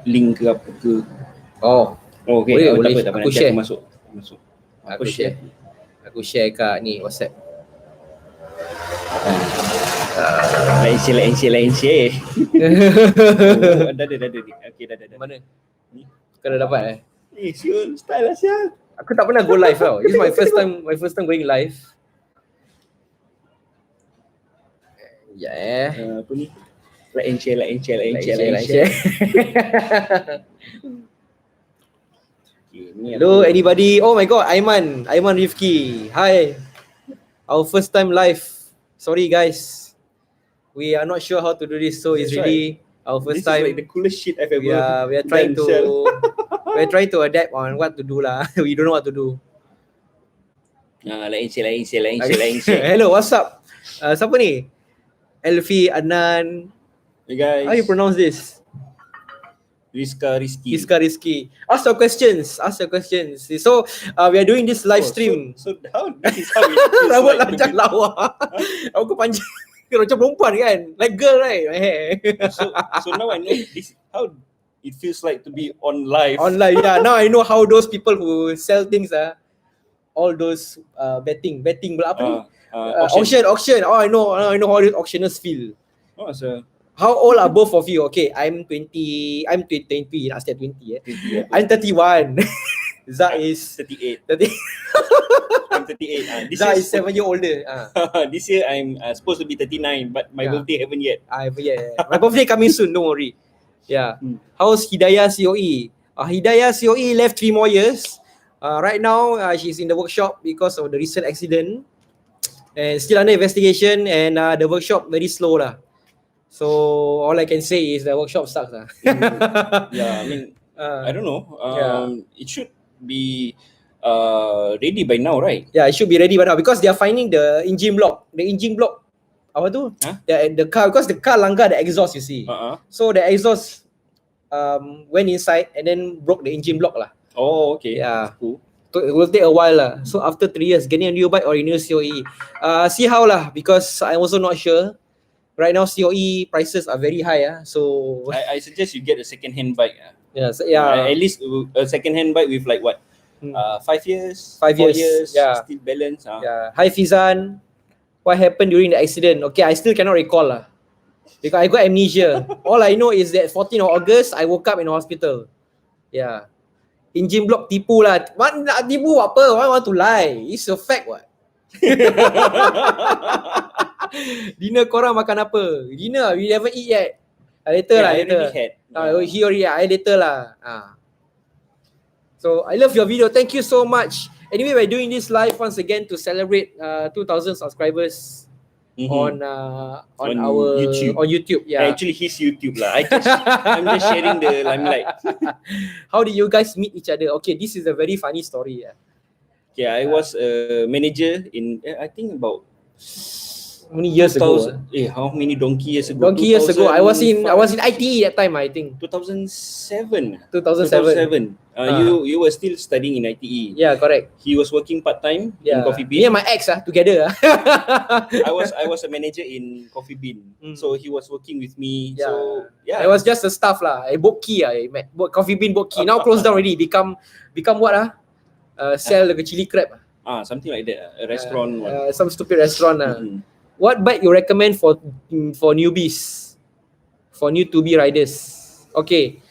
link ke apa ke. Oh, Okay. boleh. Tak apa. Aku Nanti share. aku masuk. Aku share kat ni WhatsApp. Lain share. Oh, dah ada. Okay, dah. Mana? Ni. Kau dah dapat Siul, style lah sial. Aku tak pernah go live tau. This is my first time going live. Apa ni? Like and share. Hello anybody? Oh my god, Aiman Rifki. Hi. Our first time live. Sorry guys. We are not sure how to do this, so it's really our first time. This is like the coolest shit I've ever we are trying to adapt on what to do lah. We don't know what to do. Like and share. Hello, what's up? Siapa ni? Elfi, Adnan. Hey guys. How you pronounce this? Rizka Rizki. Ask your questions. So we are doing this live stream. So how this is how it feels. Rambut like macam lawa. Aku panjang macam perempuan kan? Like girl, right? My hair. So now I know this how it feels like to be on live. Yeah. Now I know how those people who sell things all those betting apa ni? Auction. Oh, I know how the auctioners feel. Oh, so how old are both of you? Okay, I'm 20. I'm 20. Not still 20. I'm 31. Zah is 38. I'm 38. Zah is 7 years older. This year I'm supposed to be 39, but my birthday haven't yet. My birthday coming soon. Don't worry. Yeah. How's Hidayah COE? Hidayah COE left 3 more years. Right now, she's in the workshop because of the recent accident, and still under investigation. And the workshop very slow lah. So all I can say is the workshop sucks lah. Yeah, I mean, I don't know. It should be ready by now, right? Yeah, it should be ready by now because they are finding the engine block. Apa tu? The car, because the car langgar the exhaust, you see. So the exhaust went inside and then broke the engine block lah. Oh, okay. Yeah. That's cool. So it will take a while lah. So after 3 years, getting a new bike or renew COE. See how lah, because I'm also not sure. Right now COE prices are very high. So I suggest you get a second-hand bike. At least a second-hand bike with like what? 5 years? 5 years. Yeah. Still balance. Hi Fizan. What happened during the accident? Okay, I still cannot recall lah. Because I got amnesia. All I know is that 14th of August, I woke up in the hospital. Yeah. Engine block tipu lah. Nak tipu apa? Why want to lie? It's a fact what? Dinner korang makan apa? Dinner, we never eat yet. Later. He already had. Later lah. So I love your video. Thank you so much. Anyway, we're doing this live once again to celebrate 2,000 subscribers on YouTube. Yeah. Actually, his YouTube lah. I'm just sharing the limelight. How did you guys meet each other? Okay, this is a very funny story. Yeah, I was a manager in I think about how many years ago? How many donkey years ago? I was in ITE that time, I think. 2007. You were still studying in ITE. Yeah, correct. He was working part-time in Coffee Bean. Me and my ex together. I was a manager in Coffee Bean. So he was working with me. Yeah. So yeah. I was just a staff lah. I book key I met. Coffee Bean book key. Now closed down already. Become what sell the chili crab. Something like that. A restaurant. Some stupid restaurant. What bike you recommend for newbies? For new to be riders? Okay.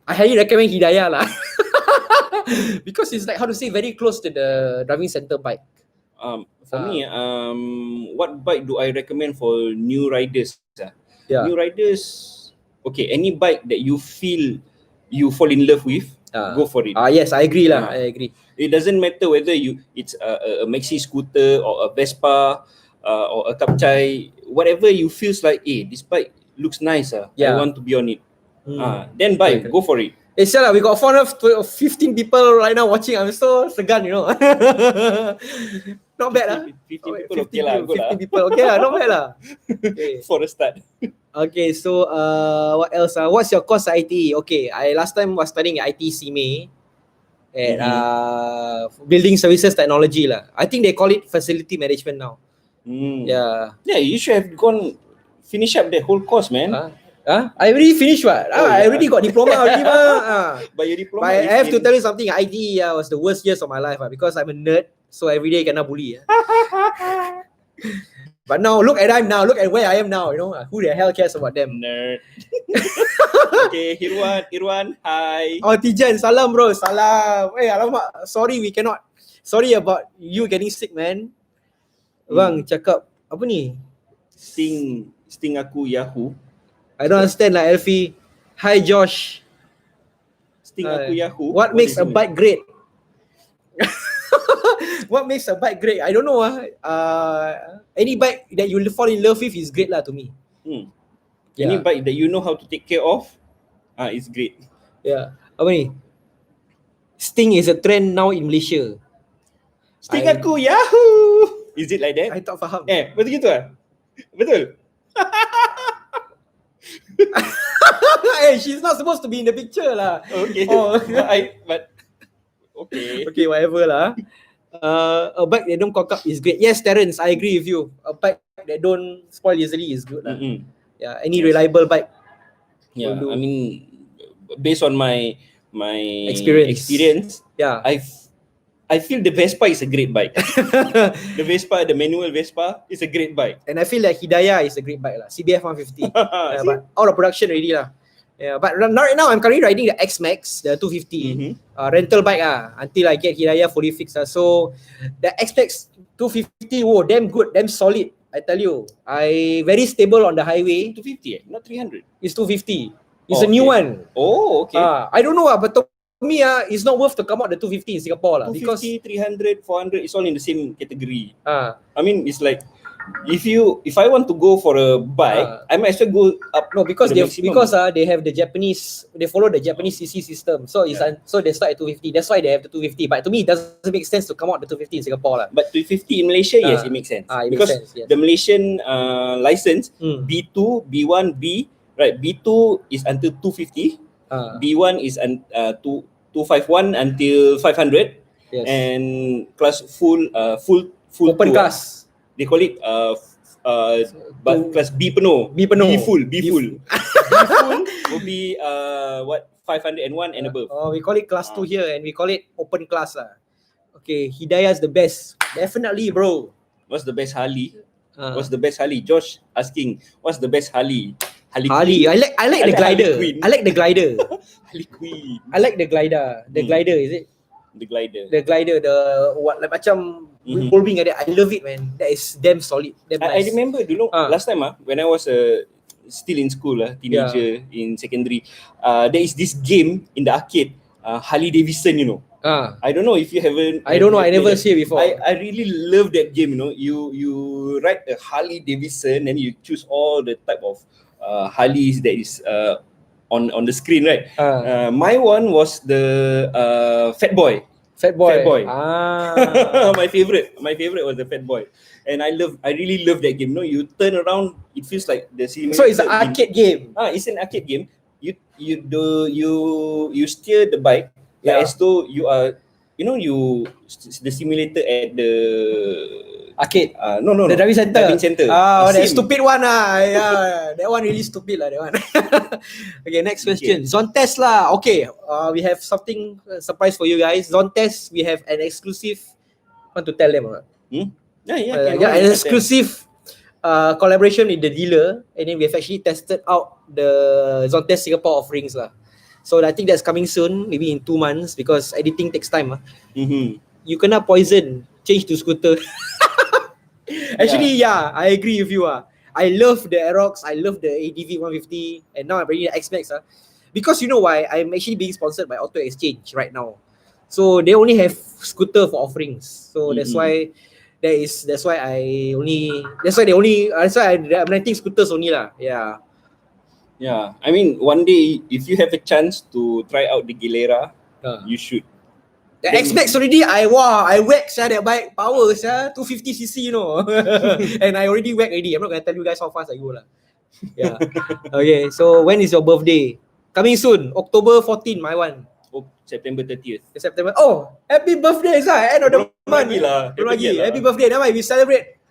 I highly recommend Hidayah lah. Because it's like, how to say, very close to the driving center bike. For me, what bike do I recommend for new riders? New riders, okay, any bike that you feel you fall in love with, go for it. Yes, I agree lah. I agree. It doesn't matter whether it's a maxi scooter or a Vespa or a Kapchai, whatever you feels like, this bike looks nice. I want to be on it. Then buy, go for it. Sialah, we got 415 people right now watching. I'm so segan, Not bad lah. 15 people, okay lah. 15 people, okay lah. Not bad lah. Okay. For a start. Okay, so what else? What's your course at ITE? Okay, I last time was studying at ITE CMA at Building Services Technology lah. I think they call it Facility Management now. Yeah, you should have finish up the whole course, man. I already finished what? I already got diploma already But your diploma But I have to tell you something, ITE was the worst years of my life because I'm a nerd, so every day kena bully. But now look at where I am now, who the hell cares about them? Nerd. Okay, Irwan, hi. Oh, Tijan, salam bro, salam. Alamak, sorry we cannot. Sorry about you getting sick, man. Bang, cakap apa ni? Sting aku Yahoo. I don't understand lah, Elfie. Hi Josh. Sting aku Yahoo. What makes a bike great? What makes a bike great? I don't know. Any bike that you fall in love with is great lah to me. Any bike that you know how to take care of, it's great. Yeah. Apa ni? Sting is a trend now in Malaysia. Sting aku Yahoo. Is it like that? I tak faham. Betul gitu ah? Betul. She's not supposed to be in the picture lah. Okay. But okay. Okay, whatever lah. A bike that don't cock up is great. Yes, Terence, I agree with you. A bike that don't spoil easily is good lah. Yeah, any reliable bike. Yeah, I mean, based on my experience, yeah, I feel the Vespa is a great bike. The manual Vespa is a great bike. And I feel like Hidayah is a great bike lah. CBF 150. But out of production already lah. Yeah, but right now I'm currently riding the X Max, the 250 rental bike until I get Hidayah fully fixed. So the X Max 250, damn good, damn solid. I tell you, I very stable on the highway. 250, not 300. It's 250. It's a new one. Oh, okay. I don't know, but to me, it's not worth to come out the 250 in Singapore lah. 250, 300, 400, it's all in the same category. I mean, it's like if I want to go for a bike, I might as well go up. No, because they have the Japanese, they follow the Japanese CC system. So so they start at 250. That's why they have the 250. But to me, it doesn't make sense to come out the 250 in Singapore lah. But 250 in Malaysia, yes, it makes sense. Because makes sense, yes. the Malaysian license B2, B1, B, right? B2 is until 250. B1 is 251 until 500. Yes. And class full open class. They call it but class B penuh. B full. B full will be 501 and above. We call it class 2 here, and we call it open class lah. Okay, Hidayah is the best. Definitely, bro. What's the best Harley? What's the best Harley? Josh asking, what's the best Harley? Harley. I like the glider. I like the glider. Harley Quinn. I like the glider. The glider, is it? The glider. The what like macam revolving like that. I love it, man. That is damn solid. Damn nice. I remember dulu last time when I was still in school teenager in secondary, there is this game in the arcade, Harley Davidson, I don't know if you haven't. I don't know. I never see it before. I really love that game. You ride a Harley Davidson and you choose all the type of Harleys that is on the screen, right? My one was the Fat Boy. Fat Boy. my favorite was the Fat Boy, and I really love that game. You turn around, it feels like the cinema. So it's an arcade game. It's an arcade game. You steer the bike like as though you are, the simulator at the arcade. No. The driving center. That stupid one Yeah, that one really stupid that one. Okay, next question. Zontes lah. Okay, we have something surprise for you guys. Zontes, we have an exclusive. Want to tell them? An exclusive collaboration with the dealer, and then we have actually tested out the Zontes Singapore offerings lah. So I think that's coming soon, maybe in 2 months, because editing takes time. You kena poison, change to scooter. Actually, I agree with you. I love the Aerox, I love the ADV 150, and now I'm bringing the X-Max. Because you know why? I'm actually being sponsored by Auto Exchange right now. So they only have scooter for offerings. So that's why I'm renting scooters only lah. Yeah, I mean, one day if you have a chance to try out the Gilera, you should. The X-Max already, I whack that bike, power 250cc, and I already whack already. I'm not gonna tell you guys how fast I go lah. Yeah. Okay, so when is your birthday? Coming soon, October 14, my one. September 30th. September. Oh, happy birthday, end of the month. Happy birthday. Now we celebrate.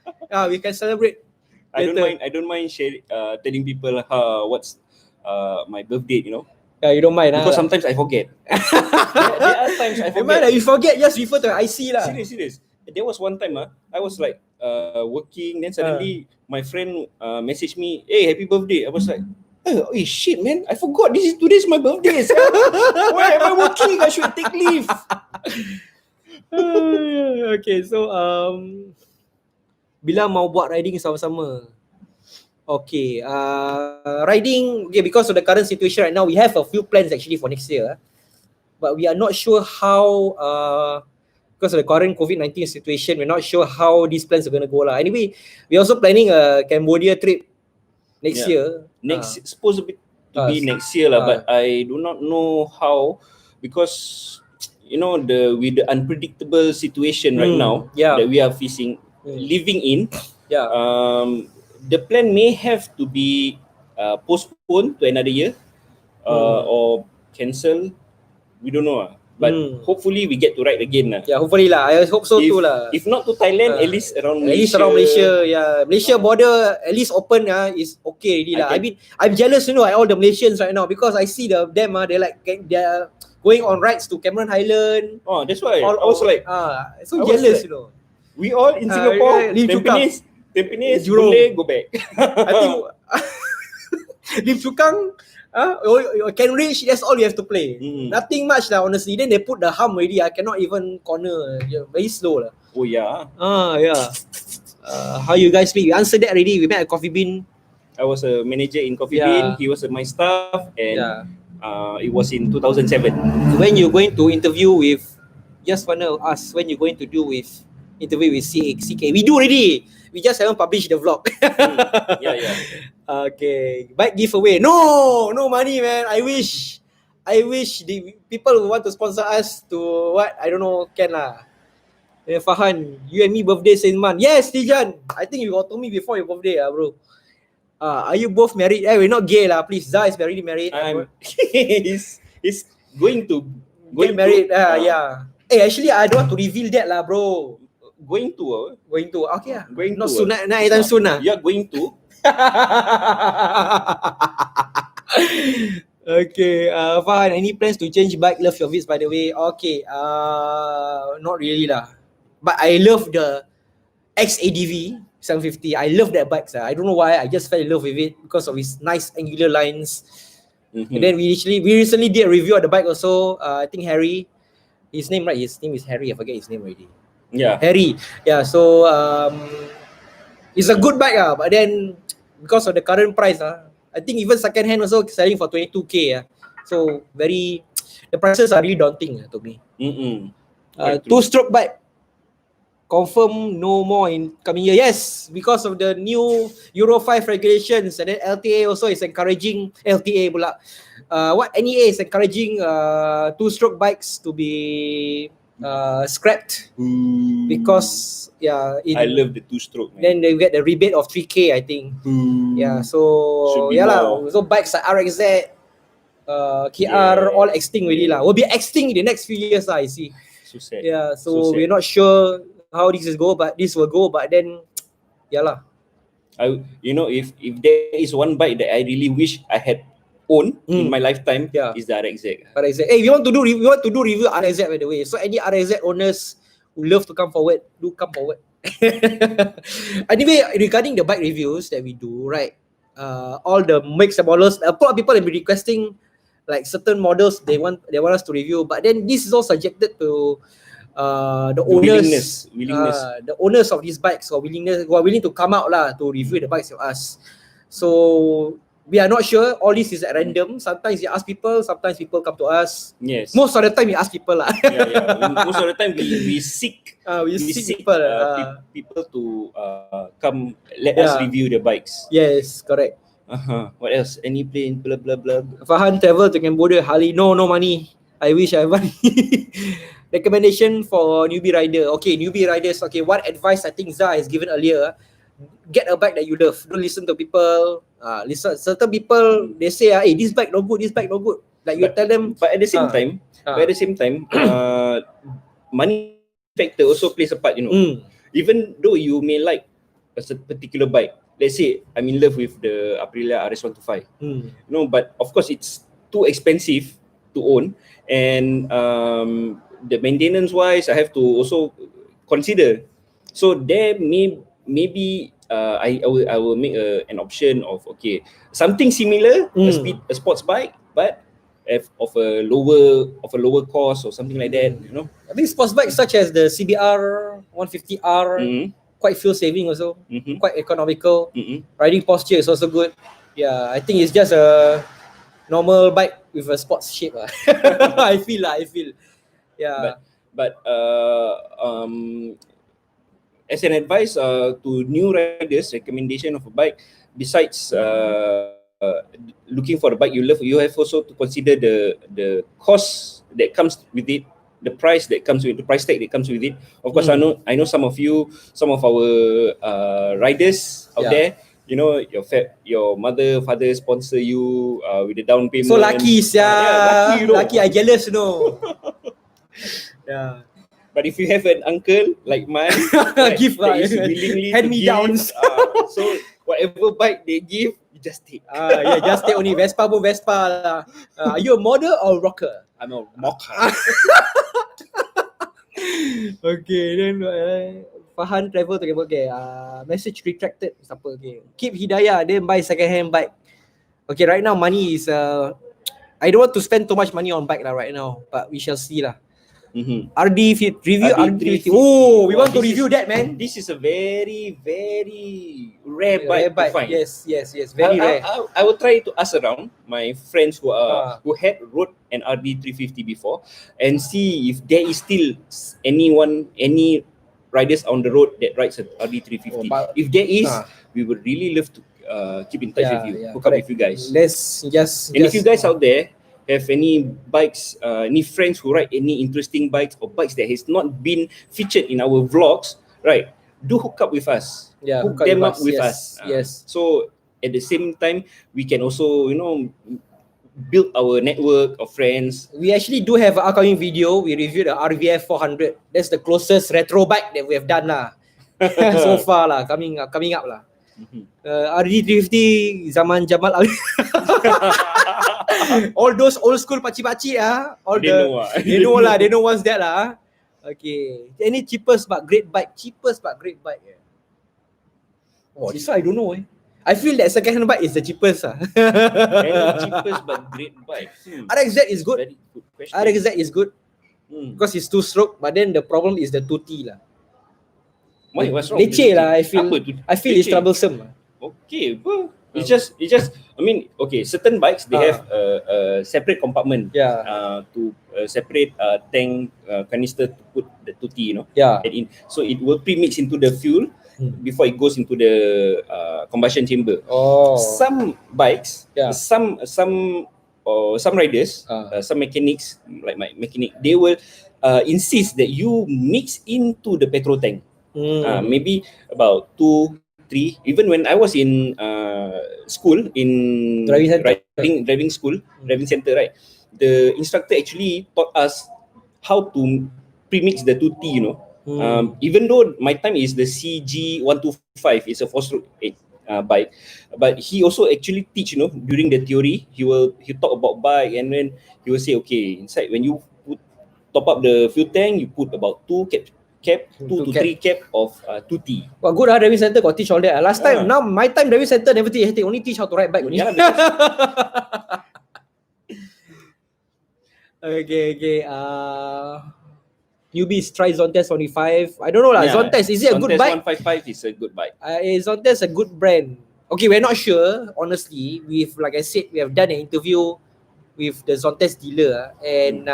We can celebrate. I don't mind sharing, telling people my birth date, you know. Yeah, you don't mind Because sometimes I forget. there are times I forget. You forget, just refer to IC lah. Serious. There was one time I was like working, then suddenly my friend messaged me, "Hey, happy birthday." I was like, "Oh shit, man! I forgot today's my birthday. Why am I working? I should take leave." Okay, so bila mau buat riding sama-sama? Okay, riding, okay, because of the current situation right now, we have a few plans actually for next year, but we are not sure how, because of the current COVID-19 situation, we're not sure how these plans are going to go lah. Anyway, we're also planning a Cambodia trip next year. Supposed to be next year lah, but I do not know how, because you know with the unpredictable situation right now that we are facing, living in, the plan may have to be postponed to another year or cancel. We don't know. But hopefully we get to ride again. Yeah, hopefully lah. I hope so too lah. If not to Thailand, at least around Malaysia. At least around Malaysia, Malaysia border at least open is okay already lah. I mean, I'm jealous, you know, at all the Malaysians right now, because I see them they're going on rides to Cameron Highland. Oh, that's why I was like, so jealous, you know. We all in Singapore, Tampines, boleh go back. I think Lim Chu Kang, can reach, that's all you have to play. Nothing much lah, honestly. Then they put the hump already. I cannot even corner. Very slow lah. Oh yeah. How you guys play? We answered that already. We met at Coffee Bean. I was a manager in Coffee Bean. He was my staff, and it was in 2007. When you're going to interview with, just wanna ask, when you're going to do with interview with CK? We do already. We just haven't published the vlog. Okay, bike giveaway. No money, man. I wish the people who want to sponsor us to what, I don't know, can lah. Fahan, you and me birthday same month. Yes, Tijan. I think you got told me before your birthday, bro. Are you both married? We're not gay lah, please. Zah is already married. He's going to get married. Actually, I don't want to reveal that lah, bro. Going to okay. Going not to soon, not anytime soon. You are going to. Okay, Fahan, any plans to change bike? Love your vids, by the way. Okay, not really lah. But I love the XADV 750. I love that bike. I don't know why. I just fell in love with it because of its nice angular lines. And then we recently did a review of the bike also. I think Harry, his name is Harry. I forget his name already. Harry. So it's a good bike, but then because of the current price, I think even second hand also selling for 22k. So the prices are really daunting to me. Two-stroke bike, confirm no more in coming year. Yes, because of the new Euro 5 regulations, and then LTA also is encouraging, LTA pula, NEA is encouraging two-stroke bikes to be scrapped because I love the two-stroke, man. Then they get the rebate of 3k, I think. So so bikes like RXZ, KR, all extinct really lah. Will be extinct in the next few years lah, I see. So sad. So we're not sure how this will go, but then if there is one bike that I really wish I had owned in my lifetime, is the RXZ. Hey, we want to do review RXZ, by the way. So any RXZ owners who love to come forward, do come forward. Anyway, regarding the bike reviews that we do, right? All the makes and models, a lot of people have been requesting like certain models they want us to review, but then this is all subjected to the owners, willingness. The owners of these bikes who are willing to come out lah to review the bikes with us. So we are not sure. All this is at random. Sometimes you ask people, sometimes people come to us. Yes. Most of the time we ask people lah. Most of the time we seek people to come let us review the bikes. Yes, correct. What else? Any plane? Blah blah blah. Fahan travel to Cambodia. Harley, no money. I wish I have money. Recommendation for newbie rider. Okay, newbie riders. Okay, what advice I think Zah has given earlier? Get a bike that you love. Don't listen to people. Certain people, they say, hey, this bike no good, Like you tell them. But at the same time, money factor also plays a part, you know. Even though you may like a particular bike, let's say I'm in love with the Aprilia RS125, you know, but of course it's too expensive to own, and the maintenance wise I have to also consider. So there maybe I will make an option of, okay, something similar, a sports bike, but of a lower cost or something like that, you know. I think sports bikes such as the CBR 150R, quite fuel saving also, quite economical. Riding posture is also good. Yeah, I think it's just a normal bike with a sports shape. I feel. Yeah. But as an advice to new riders, recommendation of a bike, besides looking for the bike you love, you have also to consider the cost that comes with it, the price that comes with the price tag that comes with it. Of course, I know some of our riders out there, you know, your mother, father sponsor you with the down payment. So lucky, lucky, you know. Lucky, I jealous, you know. Yeah. But if you have an uncle like mine, right, give that is willingly hand me downs. So whatever bike they give, you just take. Yeah, just take only. Vespa pun Vespa lah. Are you a model or rocker? I'm a mocker. Okay, then Fahan travel to okay. Message retracted. Siapa? Okay. Keep Hidayah, then buy second hand bike. Okay, right now money is I don't want to spend too much money on bike lah right now, but we shall see lah. RD review RD350. Oh, we want to review that, man. This is a very, very rare bike to find. Yes, very rare. I will try to ask around my friends who had rode an RD350 before, and see if there is still any riders on the road that rides an RD350. If there is, we would really love to keep in touch with you, hook up with you guys. Let's just if you guys out there have any bikes, any friends who ride any interesting bikes or bikes that has not been featured in our vlogs, right, do hook up with us. Yeah, hook them up with us. Yes. So at the same time, we can also, you know, build our network of friends. We actually do have an upcoming video. We reviewed the RVF 400. That's the closest retro bike that we have done lah. So far lah, coming up lah. RD350 zaman Jamal Ali. All those old school pakcik-pakcik they know what's that lah. Okay, any cheapest but great bike. Oh, this one I don't know. I feel that second hand bike is the cheapest Any cheapest but great bike. RXZ is good. Very good question. RXZ is good because it's 2-stroke, but then the problem is the 2T lah. Why? What's wrong? Leceh lah. I feel it's troublesome. Okay, well, it's just. I mean, okay, certain bikes they have a separate compartment. To separate tank canister to put the 2T, you know. In. So it will pre-mix into the fuel before it goes into the combustion chamber. Some bikes, some riders, some mechanics like my mechanic, they will insist that you mix into the petrol tank. Maybe about 2, 3. Even when I was in school, in driving school, driving center, right? The instructor actually taught us how to premix the 2T, you know. Even though my time is the CG125, it's a 4-stroke bike, but he also actually teach, you know, during the theory, he talk about bike, and then he will say, okay, inside when you top up the fuel tank, you put about 2 to 3 cap of 2T. Well, good driving center got teach all that. Last time, now my time driving center never teach anything, only teach how to ride bike only. Okay. Newbies try Zontes 25. I don't know lah. Zontes, is it a good bike? Zontes 155 is a good bike. Zontes a good brand. Okay, we're not sure. Honestly, like I said, we have done an interview with the Zontes dealer, and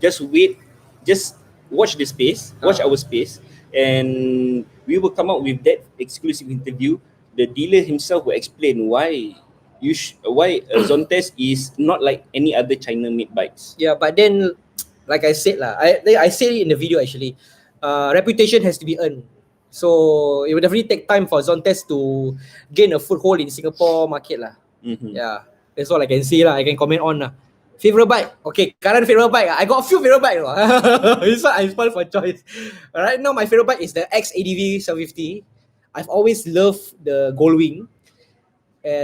just wait, just watch the space, watch our space, and we will come out with that exclusive interview. The dealer himself will explain why Zontes is not like any other China-made bikes. Yeah, but then, like I said lah, I said it in the video actually. Reputation has to be earned. So it will definitely take time for Zontes to gain a foothold in Singapore market lah. Yeah, that's all I can say lah. I can comment on lah. Favorite bike? Okay, current favorite bike. I got a few favorite bike. This one I spoiled for choice. Right now, my favorite bike is the XADV 750. I've always loved the Goldwing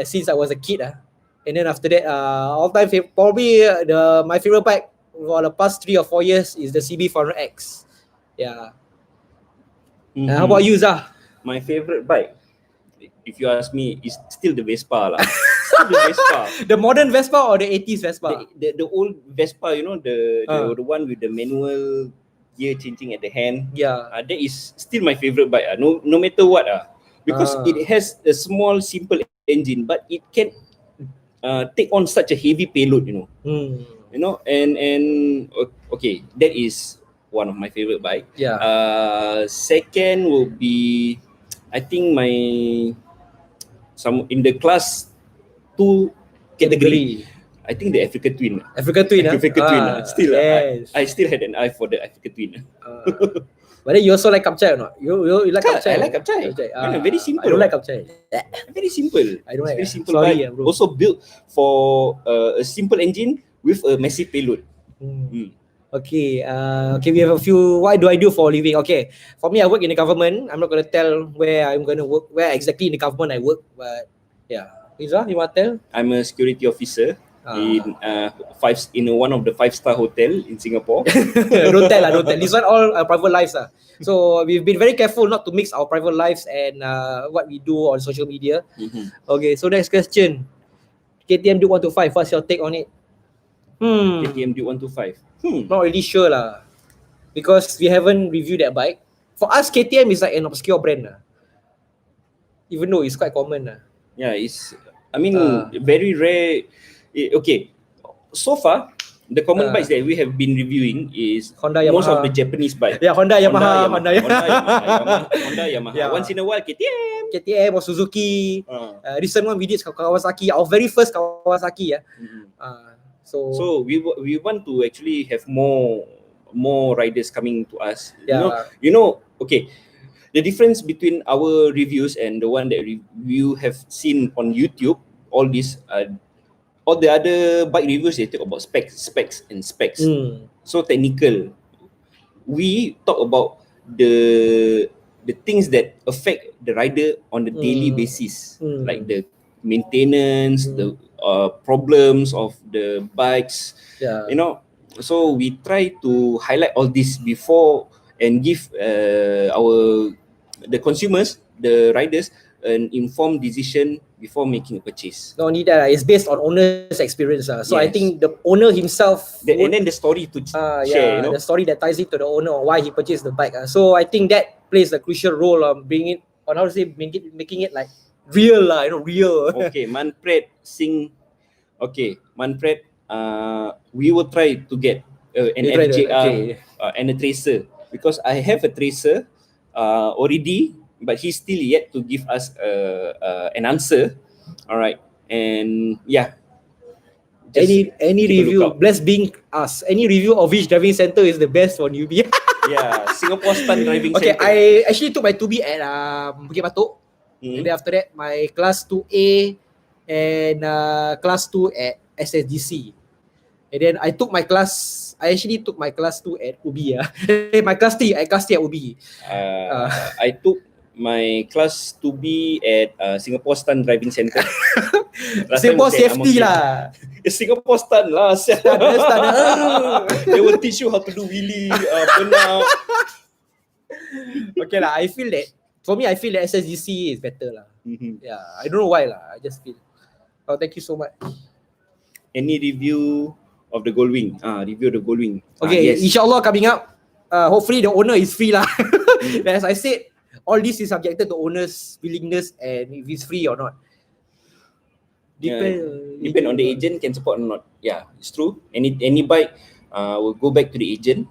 since I was a kid. And then after that, all time probably my favorite bike for the past 3 or 4 years is the CB400X. Yeah. How about you, Zah? My favorite bike, if you ask me, is still the Vespa lah. Still the Vespa. The modern Vespa or the 80s Vespa? The old Vespa, you know, the one with the manual gear changing at the hand. Yeah. That is still my favorite bike. No matter what. Because it has a small, simple engine, but it can take on such a heavy payload, you know. You know, and okay, that is one of my favorite bike. Yeah. Second will be, I think some in the class 2 category. I think the Africa Twin. Africa Twin. Still, yes. I still had an eye for the Africa Twin. But then you also like Kapchai or not? You like Kapchai? I like Kapchai. Very simple. I don't like Kapchai. Very simple. I don't like. Very simple. Sorry, bro. Also built for a simple engine with a massive payload. Okay. Okay. We have a few. What do I do for a living? Okay. For me, I work in the government. I'm not gonna tell where I'm gonna work. Where exactly in the government I work. But yeah. Izzah, you want to tell? I'm a security officer in one of the 5-star hotel in Singapore. Don't tell. This one all private lives. So we've been very careful not to mix our private lives and what we do on social media. Okay, so next question. KTM Duke 125, what's your take on it? KTM Duke 125. Not really sure lah. Because we haven't reviewed that bike. For us, KTM is like an obscure brand. Even though it's quite common. Yeah, very rare. Okay, so far, the common bikes that we have been reviewing is Honda, most Yamaha. of the Japanese bikes. Yeah, Honda, Yamaha. Yamaha. Once in a while, KTM or Suzuki. Recent one we did Kawasaki. Our very first Kawasaki. So we want to actually have more riders coming to us. Yeah. You know. Okay. The difference between our reviews and the one that you have seen on YouTube, all the other bike reviews, they talk about specs. So technical. We talk about the things that affect the rider on the daily basis, like the maintenance, the problems of the bikes. Yeah. You know, so we try to highlight all this before and give the consumers, the riders, an informed decision before making a purchase. Not only that, it's based on owner's experience. So I Yes. think the owner himself And then the story to share, you know. the story that ties it to the owner on why he purchased the bike. So I think that plays a crucial role on bringing it, on how to say, making it like real, real. Okay, Manfred Singh. Okay, Manfred, we will try to get an FJR and a tracer, because I have a tracer already, but he's still yet to give us an answer. All right, and yeah. Any review, bless being us. Any review of which driving center is the best for newbie? Yeah, Singapore Stunt Driving Okay, Center. I actually took my 2B at Bukit Batok. And then after that, my class 2A and class 2 at SSDC. And then I actually took my class 2 at UBI. My class 3 at UBI. I took my class 2B at Singapore Stunt Driving Center. Singapore safety lah. Singapore Stunt lah. They will teach you how to do wheelie, burnout. Okay lah, I feel that SSDC is better lah. Yeah, I don't know why lah. I just feel. Oh, thank you so much. Any review of the Goldwing? Review of the Goldwing. Okay, Yes. inshallah coming up. Hopefully the owner is free lah. As I said, all this is subjected to owner's willingness and if it's free or not. Depend on the agent can support or not. Yeah, it's true. Any bike will go back to the agent.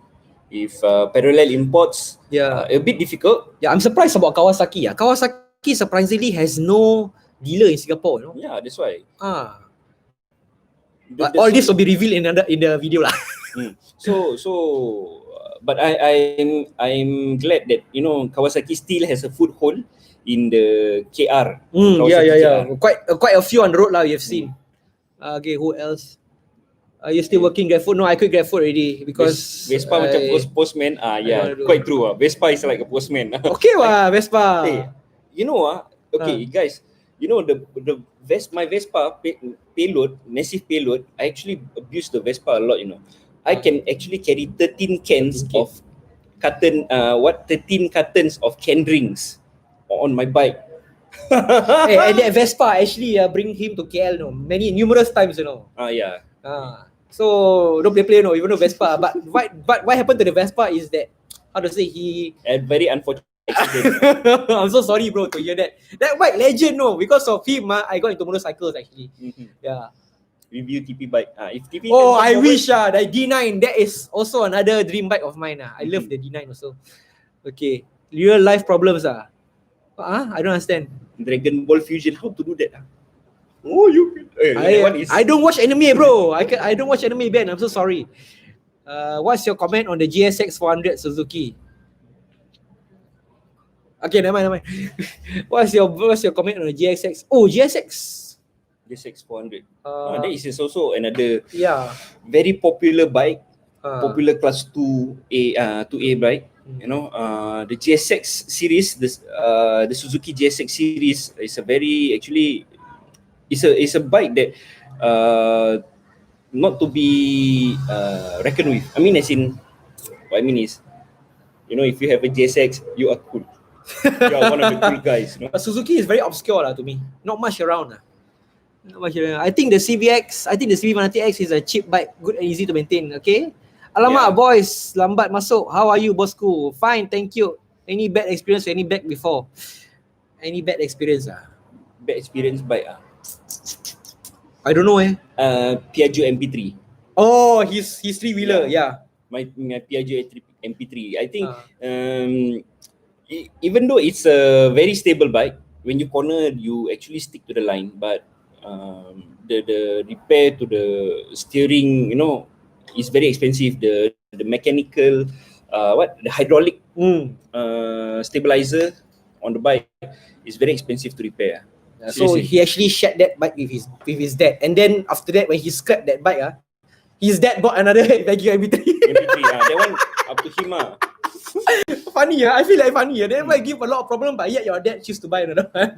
If parallel imports, a bit difficult. Yeah, I'm surprised about Kawasaki. Kawasaki surprisingly has no dealer in Singapore. You know? Yeah, that's why. But all this will be revealed in the video lah. But I'm glad that Kawasaki still has a foothold in the KR. Yeah. Quite a few on the road lah. We have seen. Okay, who else? Are you still working GrabFood? No, I quit GrabFood already because Vespa macam postman. Yeah, quite true. Vespa is like a postman. Okay, Vespa. Hey, you know, okay, guys, you know my Vespa payload, massive payload. I actually abuse the Vespa a lot. You know, I can actually carry 13 cans 13 of carton. 13 cartons of canned drinks on my bike. And that Vespa actually bring him to KL, numerous times, Yeah. So don't play, even though Vespa. But what happened to the Vespa is that, how to say, he A very unfortunate accident. I'm so sorry, bro, to hear that. That bike legend, because of him, I got into motorcycles actually. Yeah. Review TP bike. If TP Oh, I wish the D9. That is also another dream bike of mine. I love the D9 also. Okay. Real life problems. I don't understand. Dragon Ball Fusion, how to do that? Oh, I don't watch anime, bro. I don't watch anime, Ben. I'm so sorry. What's your comment on the GSX 400 Suzuki? Okay, never mind. What's your comment on the GSX? Oh, GSX. GSX 400. That is also another Yeah. very popular bike, popular class 2A bike. You know, the GSX series, the Suzuki GSX series is a very actually it's a bike that not to be reckoned with. I mean, as in, what I mean is, you know, if you have a GSX, you are cool. You are one of the cool guys. You know? But Suzuki is very obscure to me. Not much around. Not much around. I think the CV190X is a cheap bike, good and easy to maintain. Okay. Alamak, boys, lambat masuk. How are you, bosku? Fine, thank you. Any bad experience? Any bike before? Any bad experience? Bad experience bike. I don't know. Piaggio MP3. Oh, his three-wheeler, yeah. My Piaggio MP3. I think even though it's a very stable bike, when you corner, you actually stick to the line. But the repair to the steering, you know, is very expensive. The mechanical, the hydraulic stabilizer on the bike is very expensive to repair. So he actually shared that bike with his dad, and then after that, when he scrapped that bike, his dad bought another Piaggio MP3. That one up to him. Funny, I feel like funny. That might give a lot of problem, but yet your dad choose to buy another one.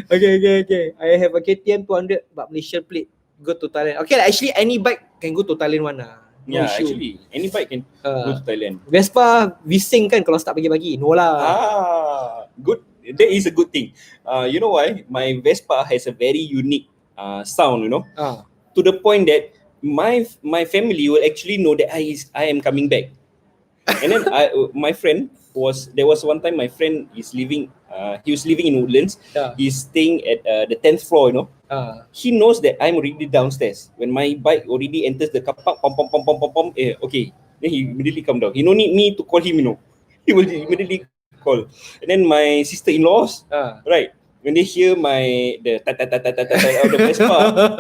Okay. I have a KTM 200, but Malaysian plate. Go to Thailand. Okay, actually any bike can go to Thailand one. No issue. Actually any bike can go to Thailand. Vespa bising kan kalau start pagi-pagi. No lah. Good. That is a good thing. You know why? My Vespa has a very unique sound, you know. To the point that my family will actually know that I am coming back. And then my friend there was one time my friend is living he was living in Woodlands. He's staying at the 10th floor, you know. He knows that I'm already downstairs. When my bike already enters the car park, pom, okay. Then he immediately come down. He no need me to call him, you know. He will immediately call. And then my sister-in-laws, right, when they hear the tat of the Vespa,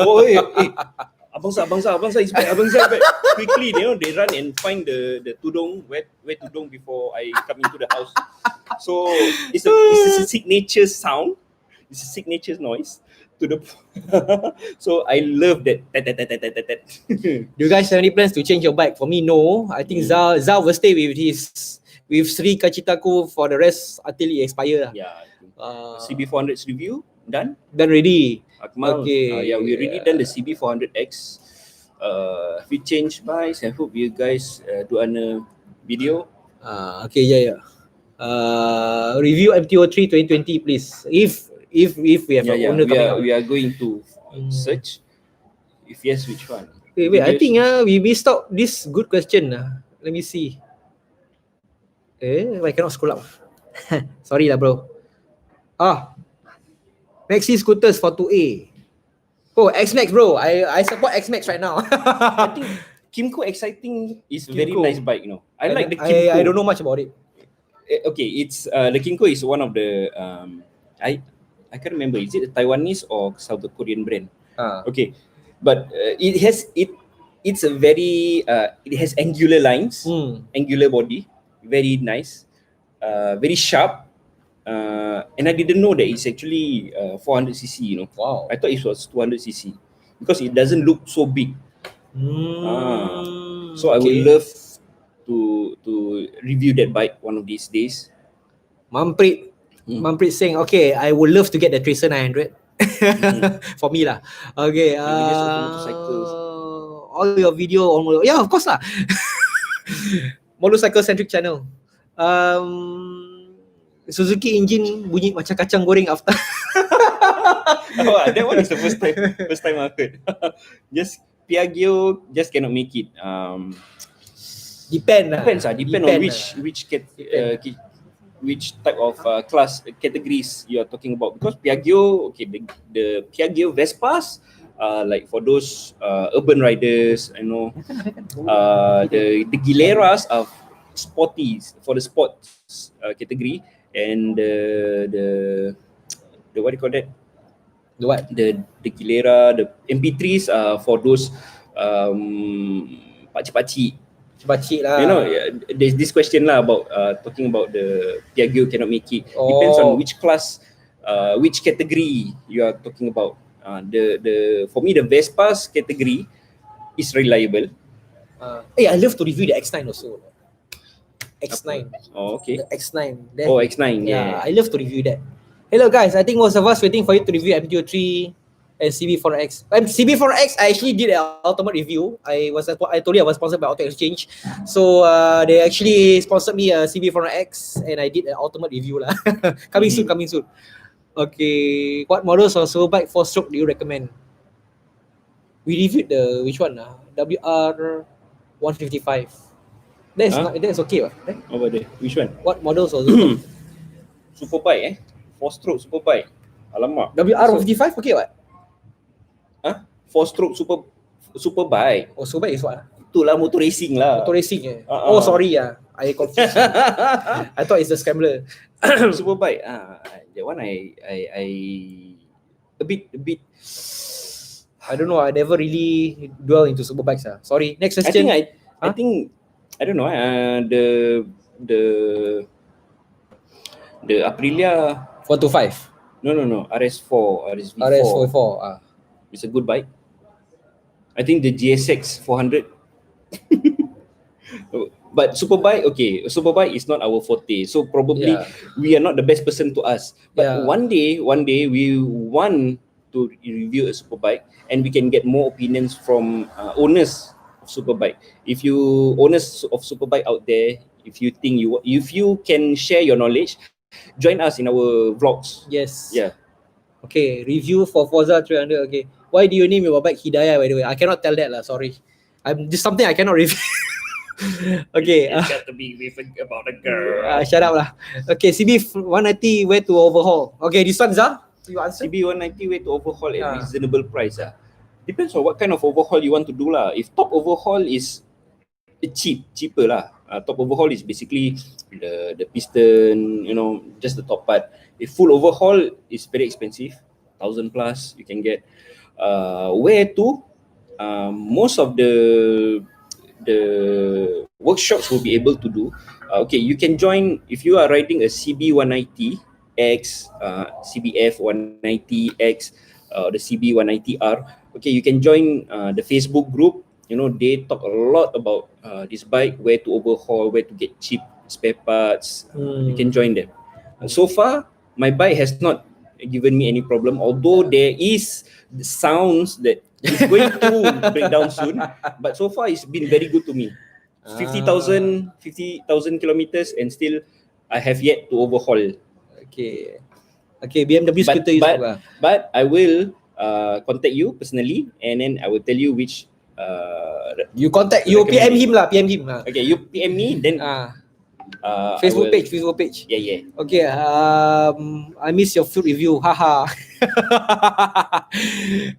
abang Zah is back. Quickly, you know, they run and find the tudung, where tudung before I come into the house. So it's a signature sound. It's a signature noise to the. So I love that. Do you guys have any plans to change your bike? For me, no. I think Zah will stay with Sri Kachitaku for the rest until it expire. CB400's review done ready. Akmal, okay. We already done the CB400X. We changed bikes. I hope you guys do a video. Okay. Review MTO3 2020, please. If we have an owner coming out. We are going to search. If yes, which one? Wait. I think we missed out this good question. Let me see. I cannot scroll up. Sorry lah, bro. Maxi scooters for 2A. Oh, X-Max, bro. I support X-Max right now. I think Kimco Exciting is very nice bike, you know. I like the Kimco. I don't know much about it. Okay, it's the Kimco is one of the I can't remember. Is it a Taiwanese or South Korean brand? Okay, but it's a very it has angular lines, angular body, very nice, very sharp. And I didn't know that it's actually 400cc, you know. Wow. I thought it was 200cc because it doesn't look so big. So I would love to review that bike one of these days. Mamprit, Manpreet saying, okay, I would love to get the Tracer 900. For me lah. Okay. Maybe just for motorcycles. All your video on yeah, of course lah. Motorcycle centric channel. Suzuki engine bunyi macam kacang goreng after. That one is the first time I heard. Just Piaggio just cannot make it. Depends on which type of class categories you are talking about. Because Piaggio, okay, the Piaggio Vespas, like for those urban riders, I know, the Gileras are sporties for the sports category, and the what do you call that? The what? The Gilera, the MP3s are for those pakcik-pakcik. Pakcik lah. You know, there's this question lah about talking about the Piaggio cannot make it. Depends on which class, which category you are talking about. For me, the Vespas category is reliable. I love to review the X9 also. X9. Oh, okay. The X9. X9. Yeah, I love to review that. Hello guys, I think most of us waiting for you to review MTO3 and CB4X. CB4X, I actually did an ultimate review. I told you I was sponsored by Auto Exchange. So they actually sponsored me a CB4X and I did an ultimate review lah. coming soon. Okay, what models of Superbike 4-stroke do you recommend? We reviewed which one? WR155. That's okay. Right? Over there. Which one? What models of Superbike? Superbike 4-stroke Superbike. Alamak. WR155 okay what? 4-stroke Superbike. Oh, Superbike is what? Itulah motor racing lah. Motor racing Oh, sorry I confused. I thought it's the Scrambler. Superbike. That one I a bit. I don't know. I never really dwell into Superbikes. Sorry. Next question. I think I don't know. The Aprilia 425. No. RS4, RSV4. RS44. It's a good bike. I think the GSX 400. But Superbike, okay, Superbike is not our forte. So probably we are not the best person to ask. But one day we want to review a Superbike and we can get more opinions from owners of Superbike. If you owners of Superbike out there, if you think if you can share your knowledge, join us in our vlogs. Yes. Yeah. Okay, review for Forza 300. Okay. Why do you name your bike Hidayah, by the way? I cannot tell that lah. Sorry. This something I cannot review. Okay. It's got to be about a girl. Shut up lah. Okay, CB190 where to overhaul? Okay, this one Zah, you answer. CB190 where to overhaul at reasonable price. Depends on what kind of overhaul you want to do lah. If top overhaul is cheaper lah. Top overhaul is basically the piston, just the top part. If full overhaul is very expensive, 1,000 plus you can get. Where to? Most of the workshops will be able to do. Okay, you can join if you are riding a CB190X, CBF 190X, the CB190R. Okay, you can join the Facebook group. They talk a lot about this bike, where to overhaul, where to get cheap spare parts. You can join them. So far, my bike has not given me any problem, although there is sounds that it's going to break down soon. But so far, it's been very good to me. 50,000 kilometers and still I have yet to overhaul. Okay, BMW scooter is good. But I will contact you personally and then I will tell you which you PM him lah. Okay, you PM me then Facebook page. Yeah. Okay, I miss your food review. Haha.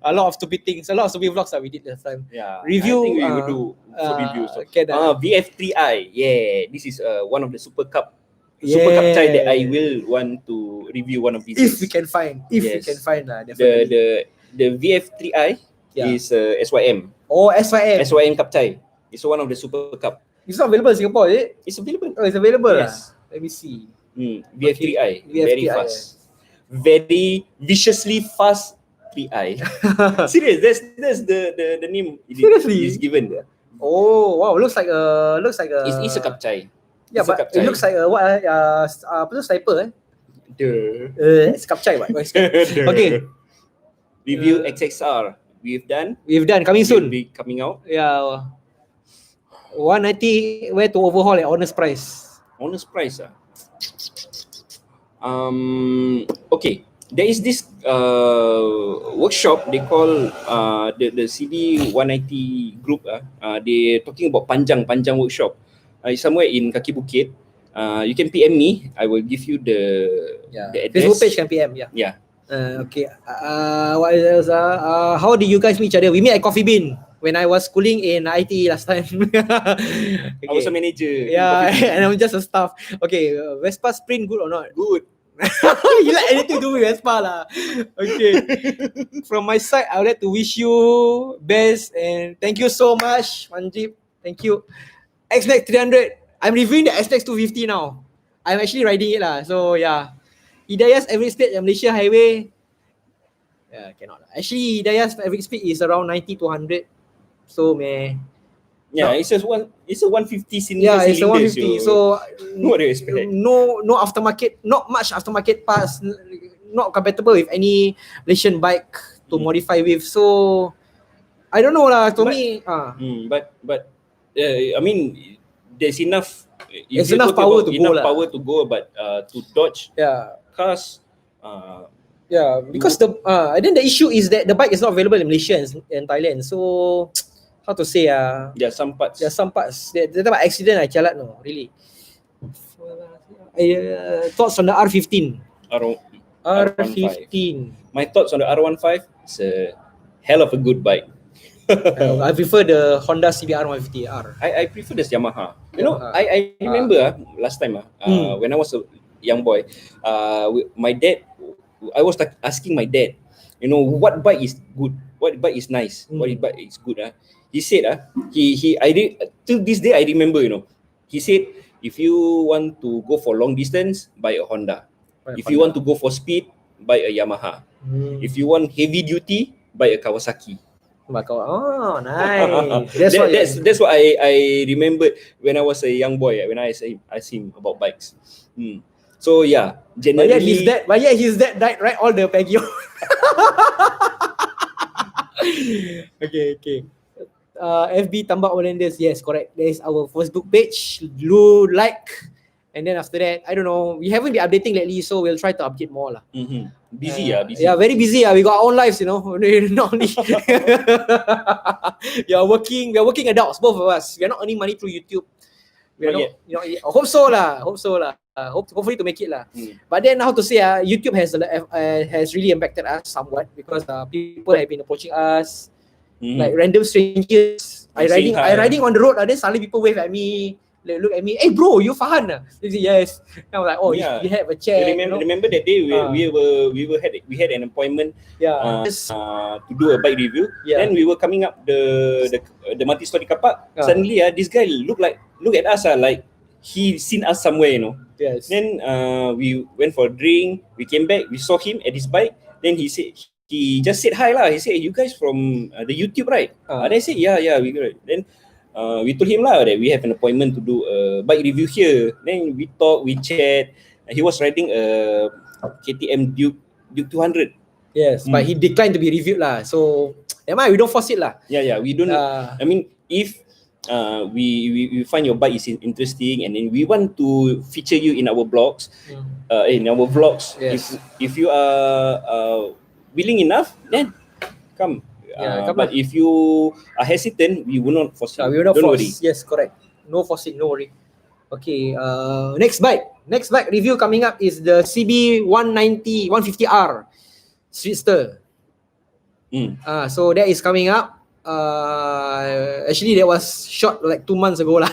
A lot of stupid things, a lot of stupid vlogs that we did last time. Yeah. Review. I think we will do food reviews. VF3i. Yeah, this is one of the Super Cup chai that I will want to review one of these. If we can find. Definitely. The VF3i is SYM. Oh, SYM. SYM Cup chai. It's one of the Super Cup. It's not available in Singapore, is it? It's available. Oh, it's available. Yes. Let me see. VF3i. Very fast. Very viciously fast 3i. Serious. That's the name. Seriously? Is given. Oh wow, looks like a. It's a cup chai. Yeah, but it looks like a what? Sniper. Kapchai what? Okay. Review XXR. We've done. Coming soon. Will be coming out. Yeah. 190 where to overhaul at honest price. Honest price okay, there is this workshop they call the CD 190 group they talking about panjang workshop. It's somewhere in Kaki Bukit. You can PM me. I will give you the address. Facebook page can PM. Yeah. Okay. What else? How did you guys meet each other? We met at Coffee Bean when I was schooling in IT last time. Okay. I was a manager. Yeah, and I'm just a staff. Okay, Vespa Sprint good or not? Good. You like anything to do with Vespa lah. Okay. From my side, I would like to wish you best and thank you so much, Manjib. Thank you. X-Max 300. I'm reviewing the X-Max 250 now. I'm actually riding it lah. So yeah. Hidayah's average speed on Malaysia highway. Yeah, cannot. Actually, Hidayah's average speed is around 90 to 100. So meh. Yeah, it's a 150 cylinder. Yeah, it's a 150. So what do you expect? No aftermarket, not much aftermarket parts, not compatible with any Malaysian bike to modify with. So I don't know lah. But I mean, there's enough. There's enough power to go, but to dodge cars. Yeah, because and then the issue is that the bike is not available in Malaysia and Thailand. So how to say there are some parts. That time accident I calat no, really. Thoughts on the R15. R15. My thoughts on the R15 is a hell of a good bike. I prefer the Honda CBR 150R. I prefer this Yamaha. You know, I remember last time when I was a young boy, my dad, I was asking my dad, you know, what bike is good, what bike is nice, what bike is good. He said, till this day I remember, you know, he said, if you want to go for long distance, buy a Honda. If you want to go for speed, buy a Yamaha. If you want heavy duty, buy a Kawasaki. Oh, nice. That's what I remembered when I was a young boy, when I asked him about bikes. So yeah, generally. But yet his dad died, right? All the Peggy. Okay. FB Tambak Volunteers, yes, correct. There is our Facebook page. Do like, and then after that, I don't know. We haven't been updating lately, so we'll try to update more lah. Busy. Yeah, very busy. We got our own lives, you know. Not only we are working adults, both of us. We are not earning money through YouTube. Hope so lah. Hopefully to make it lah. But then how to say YouTube has really impacted us somewhat because people have been approaching us like random strangers. I riding on the road, then suddenly people wave at me, look at me. Hey bro, you Fahan? They say yes. I was like, oh yeah, we have a chat. Remember that day we had an appointment to do a bike review. Then we were coming up the multi-story car park. Suddenly this guy look at us like he seen us somewhere, you know. Yes. Then we went for a drink. We came back. We saw him at his bike. Then he just said hi lah. He said, you guys from the YouTube, right? Then I said, yeah, we got it. Then we told him lah that we have an appointment to do a bike review here. Then we talk, we chat. He was riding a KTM Duke 200. Yes, but he declined to be reviewed lah. So, we don't force it lah. Yeah, we don't. I mean, if we find your bike is interesting and then we want to feature you in our blogs, in our vlogs. Yes. If you are willing enough, then come. But if you are hesitant, we will not force you. We will not Don't force. worry. Yes, correct. No forcing, no worry. Okay, next bike review coming up is the CB 150R Streetster. So that is coming up. Actually that was shot like 2 months ago lah.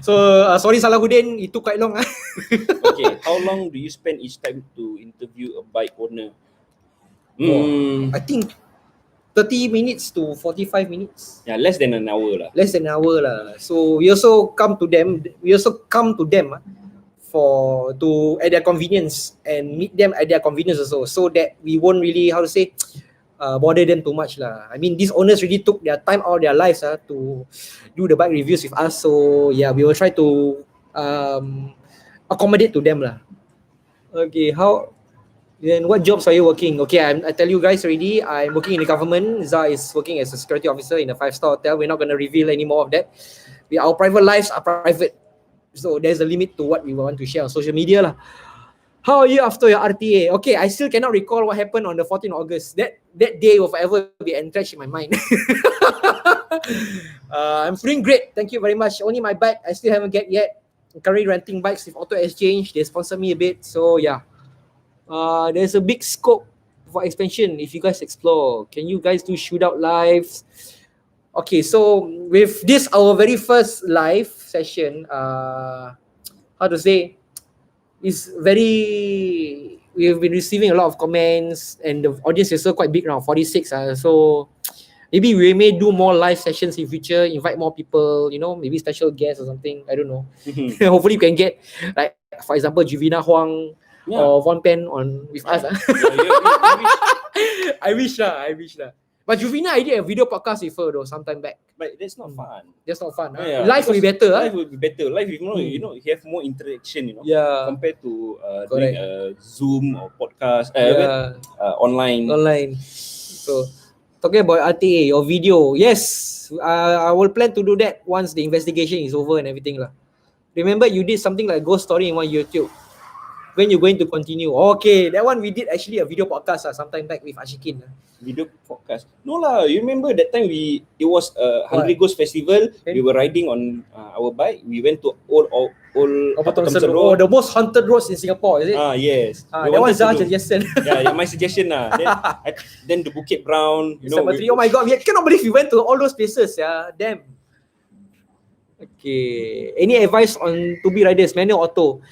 So sorry Salahuddin, it took quite long. Okay, how long do you spend each time to interview a bike owner? I think 30 minutes to 45 minutes. Yeah, less than an hour lah. So we also come to them at their convenience and meet them at their convenience also, so that we won't really, how to say, bother them too much lah. I mean, these owners really took their time out of their lives to do the bike reviews with us. So yeah, we will try to accommodate to them lah. Okay, then what jobs are you working? Okay, I tell you guys already, I'm working in the government. Zah is working as a security officer in a 5-star hotel. We're not going to reveal any more of that. Our private lives are private. So there's a limit to what we want to share on social media lah. How are you after your RTA? Okay, I still cannot recall what happened on the 14th August. That day will forever be entrenched in my mind. I'm feeling great. Thank you very much. Only my bike I still haven't get yet. I'm currently renting bikes with Auto Exchange. They sponsor me a bit. So yeah. There's a big scope for expansion if you guys explore. Can you guys do shootout lives? Okay, so with this our very first live session, how to say, is very, we've been receiving a lot of comments and the audience is still quite big now, 46. So maybe we may do more live sessions in future, invite more people, maybe special guests or something. I don't know. Hopefully we can get, like, for example, Juvina Huang or Von Pen on with us. I wish lah. But Juvina, I did a video podcast with her though sometime back. But that's not fun. That's not fun. Yeah, live will be better. Live will be better. Live, you have more interaction, Yeah. compared to doing a Zoom or podcast, online. So, talking about RTA, your video, yes, I will plan to do that once the investigation is over and everything lah. Remember, you did something like ghost story in one YouTube. When you're going to continue? Okay, that one we did actually a video podcast sometime back with Ashikin. Video podcast? No lah. You remember that time it was a 100 Ghost Festival. We were riding on our bike. We went to old road. The most haunted roads in Singapore, is it? Yes. That was Zah's suggestion. Yeah, my suggestion lah. Then the Bukit Brown. Oh my god, we cannot believe we went to all those places. Yeah, damn. Okay. Any advice on 2B riders, manual auto?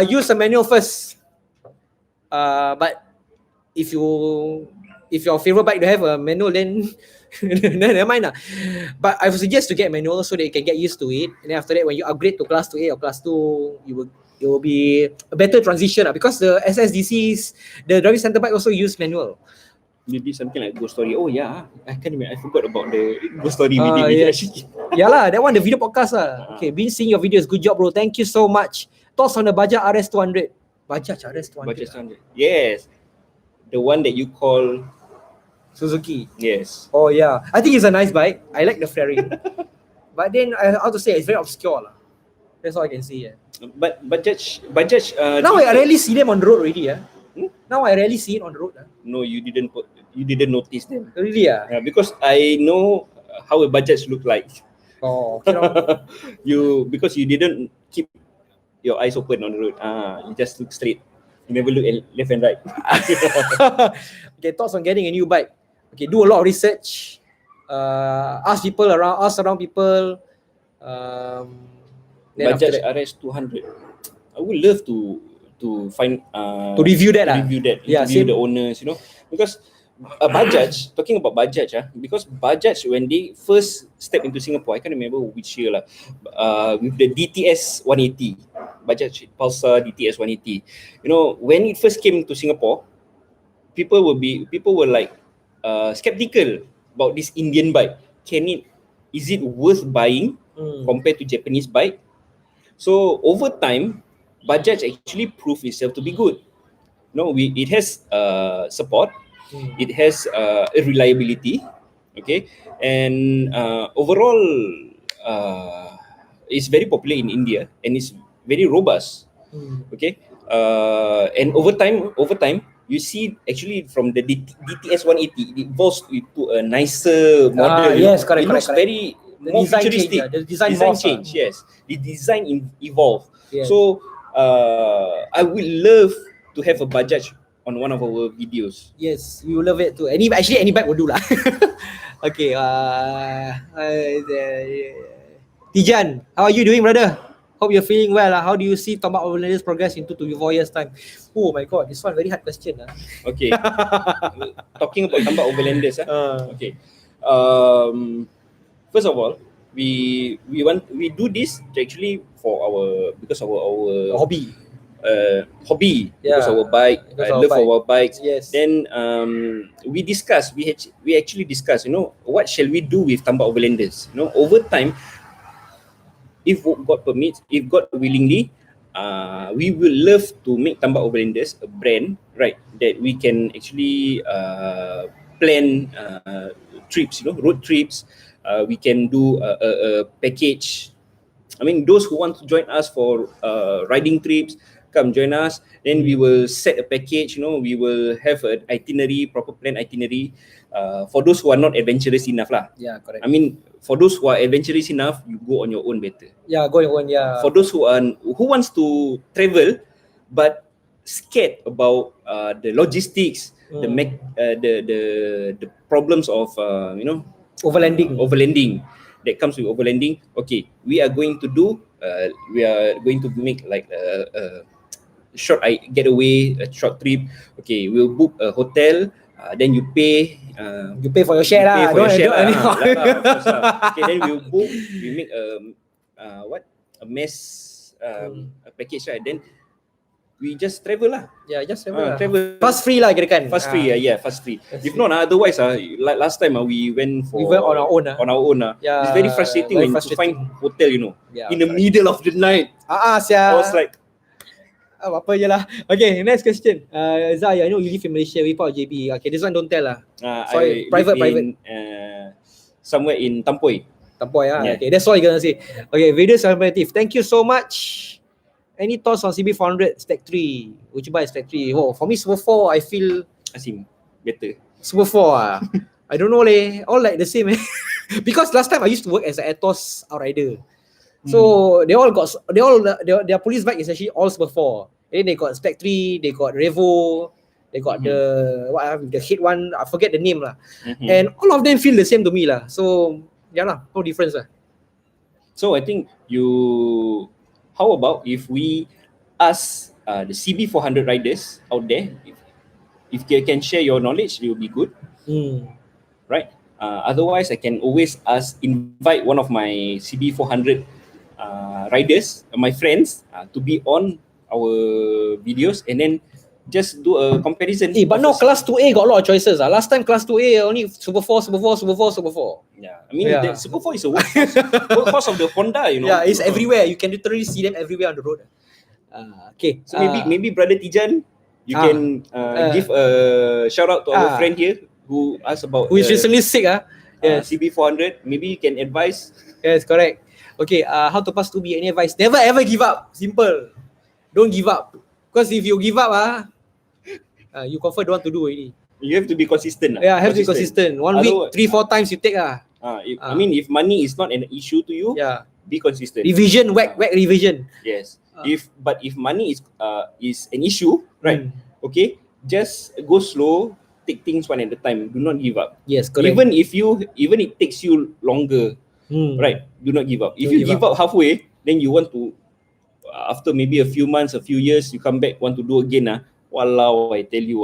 Use a manual first. But if your favorite bike don't have a manual, then never mind lah. But I would suggest to get manual so that you can get used to it. And then after that, when you upgrade to class 2A or class 2, it will be a better transition because the SSDCs, the driving center bike also use manual. You did something like ghost story. Oh yeah, I can't remember. I forgot about the ghost story we did. Yeah lah, that one the video podcast lah. Okay, been seeing your videos. Good job, bro. Thank you so much. Thoughts on the Bajaj RS 200? Bajaj RS 200. Bajaj 200. Yes, the one that you call Suzuki. Yes. Oh yeah, I think it's a nice bike. I like the fairing. But then I have to say it's very obscure lah. That's all I can see. Yeah. But Bajaj. Now I rarely see them on the road already. Now I rarely see it on the road. No, you didn't notice them. Really? Yeah, because I know how a Bajaj look like. Oh, because you didn't keep your eyes open on the road. You just look straight. You never look left and right. Okay, thoughts on getting a new bike. Okay, do a lot of research. Ask around people. Bajaj RS 200. I would love to find to review that. Interview the owners, because Bajaj, talking about Bajaj, because Bajaj, when they first stepped into Singapore, I can't remember which year lah, with the DTS 180, Bajaj Pulsar DTS 180. When it first came to Singapore, people were like skeptical about this Indian bike. Is it worth buying compared to Japanese bike? So over time, Bajaj actually proved itself to be good. It has support, it has reliability, okay, and overall, it's very popular in India and it's very robust, okay. And over time, you see actually from the DTS 180, it evolves into a nicer model. Yes, correct. It looks very more futuristic. The design change. Yes, the design evolve. Yes. So I would love to have a Bajaj on one of our videos. Yes, we will love it too. Any bike will do lah. Okay. Tijan, how are you doing, brother? Hope you're feeling well. How do you see Tombak Overlanders progress into 4 years time? Oh my god, this one very hard question. Okay. Talking about Tombak Overlanders. Okay. First of all, we do this actually because of our hobby. Because our bike. I love our bikes. Yes. Then we actually discussed, what shall we do with Tombak Overlanders? Over time, if God permits, if God willingly, we will love to make Tambak Overlanders a brand, right? That we can actually plan trips, road trips. We can do a package. I mean, those who want to join us for riding trips, come join us. Then we will set a package. We will have an itinerary, proper plan itinerary. For those who are not adventurous enough, lah. Yeah, correct. I mean, for those who are adventurous enough, you go on your own better. Yeah, go on your own. Yeah. For those who wants to travel, but scared about the logistics, the problems of overlanding that comes with overlanding. Okay, we are going to make like a short getaway, a short trip. Okay, we'll book a hotel. Then you pay. You pay for your share lah. Okay, then we make a mess a package, right? Then we just travel lah. Yeah, just travel. Travel. Fast free lah, kira kan? Fast free, fast free. If not, otherwise, like last time, we went on our own. On our own. Yeah, it's very frustrating to find hotel, in the middle of the night. I was like, apa je lah. Okay, next question. Zai, I know you live in Malaysia, we part of JB. Okay, this one don't tell lah. Sorry, private. Somewhere in Tampoy. Yeah. Okay, that's all you're gonna say. Okay, video informative. Thank you so much. Any thoughts on CB400 Stack 3? Would you buy Stack 3? Oh, for me, Super 4, I feel Asim better. Super 4 I don't know leh. All like the same because last time I used to work as an Atos outrider. So their police bike is actually all Super 4. And then they got Stack 3, they got Revo, they got the head one, I forget the name lah. And all of them feel the same to me lah. So yeah lah, no difference lah. So I think how about if we ask the CB400 riders out there, if they can share your knowledge, it will be good, right? Otherwise, I can always invite one of my CB400 riders, my friends, to be on our videos, and then just do a comparison. But now class 2A got a lot of choices. Last time class 2A only Super 4, Super 4, Super 4, Super 4. Yeah, I mean the Super 4 is a workhorse of the Honda, Yeah, it's everywhere. You can literally see them everywhere on the road. Okay. So maybe Brother Tijan, you can give a shout out to our friend here who asked about who is recently sick. Yes. CB400. Maybe you can advise. Yes, correct. Okay, how to pass 2B? Any advice? Never ever give up. Simple. Don't give up. Because if you give up, you confirm don't want to do already. You have to be consistent. Yeah, have to be consistent. 1 week, 3-4 times you take. I mean, if money is not an issue to you, be consistent. Revision, whack revision. Yes. If money is an issue, right? Okay, just go slow. Take things one at a time. Do not give up. Yes, correct. Even it takes you longer, right? Do not give up. If you give up halfway, then you want to, after maybe a few months, a few years, you come back, want to do again. Walao, I tell you,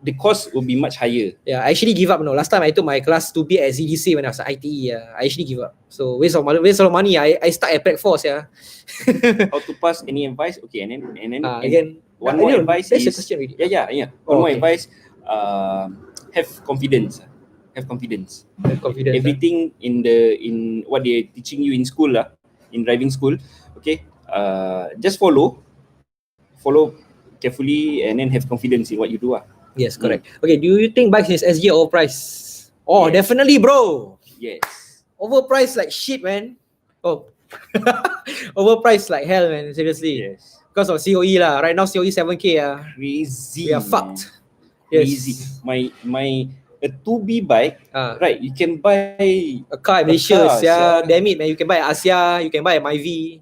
the cost will be much higher. Yeah, I actually give up. No, last time I took my class 2B at ZDC when I was at ITE. I actually give up. So waste of money. I stuck at Pack Force. How to pass? Any advice? Okay, and then again. One more advice that's is the question already. Yeah. One more advice. Have confidence. Have confidence. Everything in what they're teaching you in school, in driving school. Okay. Just follow carefully, and then have confidence in what you do. Yes, correct. Okay. Do you think bikes is SG or overpriced? Oh, yes. Definitely, bro. Yes. Overpriced like shit, man. Oh. Overpriced like hell, man. Seriously. Yes. Because of COE lah. Right now COE 7K crazy. We are fucked. Crazy. Yes. My a 2B bike, right? You can buy a car in Malaysia. Damn it, man. You can buy Asia, you can buy Myvi.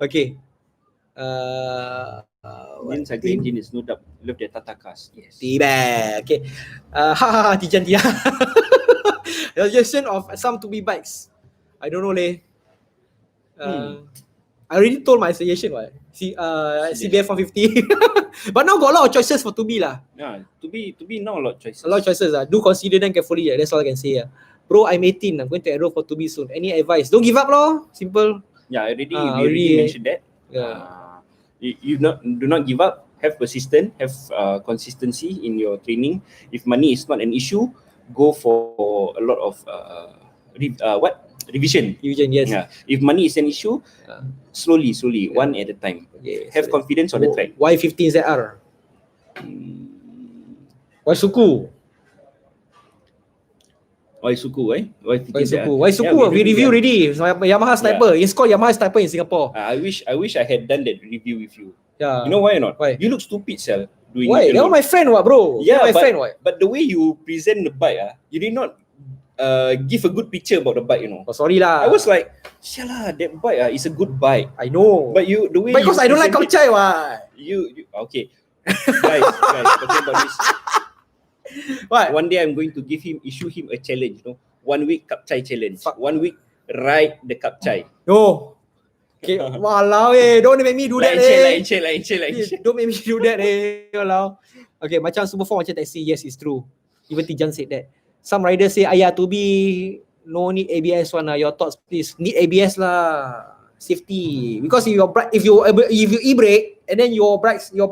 Okay. Engine is no doubt. Love their Tata cars. Yes. Tiba. Okay. Tijan. The suggestion of some 2B bikes. I don't know leh. I already told my suggestion, what? CBF 150. But now got a lot of choices for 2B lah. Yeah, to be now a lot of choices. A lot of choices. Do consider them carefully. That's all I can say. Bro, I'm 18. I'm going to enroll for 2B soon. Any advice? Don't give up, lor. Simple. Yeah, we already mentioned that. Yeah. Do not give up. Have persistence. Have consistency in your training. If money is not an issue, go for a lot of revision. Yes. Yeah. If money is an issue, slowly, one at a time. Okay. Have confidence on the track. Why 15ZR? Why Suku? Why Suku? Why Why Suku? We review already. Yamaha Sniper. It's called Yamaha Sniper in Singapore. I wish I had done that review with you. Yeah. You know why or not? Why? You look stupid, Sal. Doing Why? it That was my friend, what, bro? Yeah, my friend, what? But the way you present the bike, you did not give a good picture about the bike, you know. Oh, sorry lah. I was like, sialah, that bike is a good bike. I know. But the way because I don't like Kapchai, what? You okay. guys, talking about this. What? One day I'm going to issue him a challenge, you know. 1 week Kapchai challenge. 1 week ride the Kapchai. No. Okay, walau don't make me do that. Chill. Don't make me do that, walau. Okay, macam Super 4 macam taxi, yes, it's true. Even Tijan said that. Some riders say, ayah, to be no need ABS one. Your thoughts, please. Need ABS lah. Safety. Because if you e-brake and then your brakes, your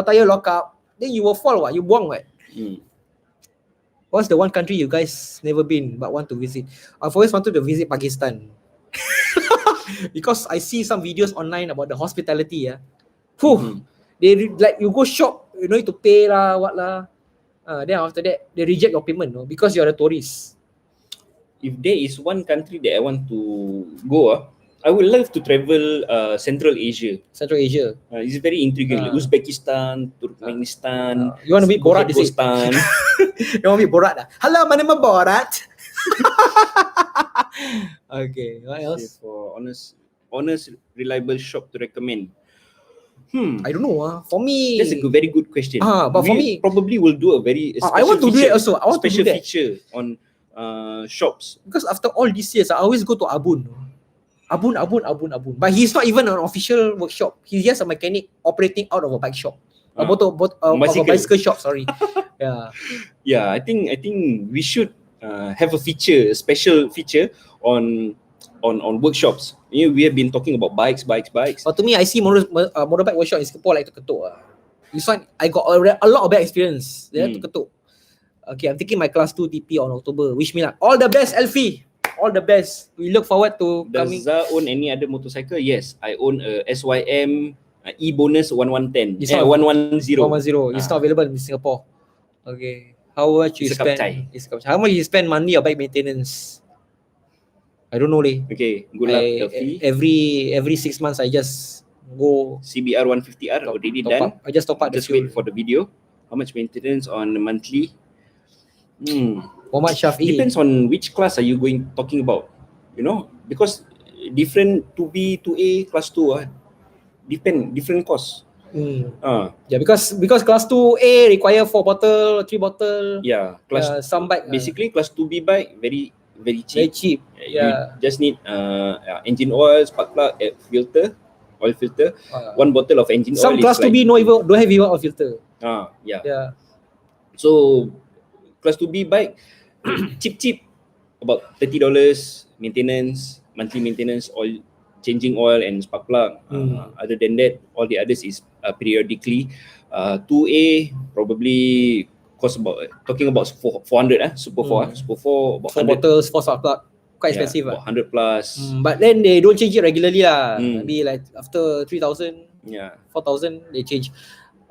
tire lock up, then you will fall. What? You buang what? What's the one country you guys never been but want to visit? I've always wanted to visit Pakistan. Because I see some videos online about the hospitality. They like you go shop, you need to pay lah, what lah. Then after that, they reject your payment, no? Because you're a tourist. If there is one country that I want to go, I would love to travel Central Asia. Central Asia. It's very intriguing. Like Uzbekistan, Turkmenistan. You want to meet Borat? You want to meet Borat? Hello, my name is Borat. Okay, what else? For honest, reliable shop to recommend. I don't know. For me, that's a very good question. But for me, probably will do a I want to do it also. I want special to do that. feature on shops. Because after all these years, I always go to Abun. But he's not even an official workshop. He's just a mechanic operating out of a bike shop. A bicycle shop. Sorry. Yeah. I think we should have a special feature on workshops. You know, we have been talking about bikes. But to me, I see motorbike workshop in Singapore like to ketuk. This one, I got a lot of bad experience. They have to ketuk. Okay, I'm taking my class 2 TP on October. Wish me luck. All the best, Elfie. All the best. We look forward to coming. Does Zah own any other motorcycle? Yes, I own a SYM E-Bonus 1110. 110. 110. It's not available in Singapore. Okay. How much you spend? How much you spend monthly on bike maintenance? I don't know. Okay, good luck, Elfie. Every 6 months, I just go. CBR 150R already done. I just top up. Just wait for the video. How much maintenance on the monthly? Muhammad Shafi. Depends on which class are you talking about. You know, because different 2B, 2A, class 2 different costs. Yeah, because class 2A require 4 bottle, 3 bottle. Yeah, some bike. Basically, class 2B bike very cheap. Very cheap. You just need engine oil, spark plug, oil filter. 1 bottle of engine oil. Some class 2B don't have even oil filter. Yeah. So class 2B bike cheap, about $30 maintenance, monthly maintenance, oil, changing oil and spark plug. Other than that, all the others is periodically. 2A probably cost about 400. Super 4 about 4 bottles, 4 spark plug. Quite expensive. About 100 plus. But then they don't change it regularly. Maybe like after 3,000, 4,000, they change.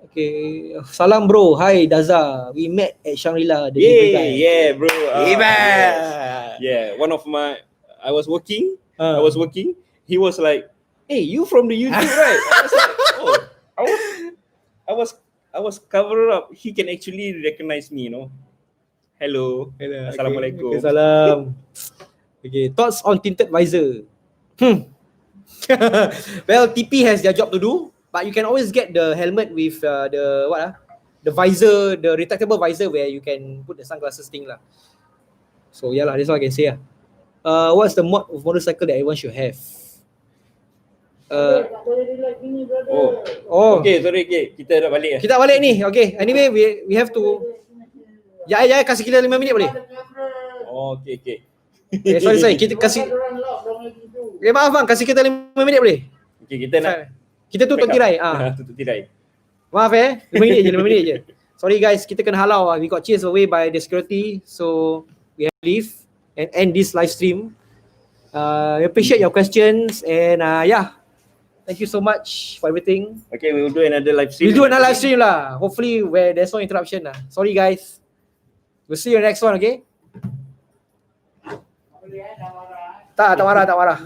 Okay. Salam bro. Hi Daza. We met at Shangri-La. Yeah bro. One of my, I was working. He was like, hey, you from the YouTube, right? I was like, I was covered up. He can actually recognize me, you know. Hello. Assalamualaikum. Okay, salam. Okay, thoughts on tinted visor. Well, TP has their job to do, but you can always get the helmet with the visor, the retractable visor where you can put the sunglasses thing lah. So yeah lah, that's all I can say lah. What's the mod of motorcycle that everyone should have? Okay, sorry, kita dah balik. Kita balik ni. Okay, anyway, we have to. Ya, kasih kita 5 minit boleh? Okay. Sorry, kita kasih. Okay, maaf bang, kasih kita 5 minit boleh? Okay, kita tutup tirai. Tutup tirai. Maaf 5 minit je. Sorry guys, kita kena halau. We got chased away by the security, so we have to leave and end this live stream. Appreciate your questions and yeah. Thank you so much for everything. Okay, we will do another live stream. We'll do another live stream lah. Hopefully where there's no interruption lah. Sorry guys. We'll see you next one, okay? Tak marah.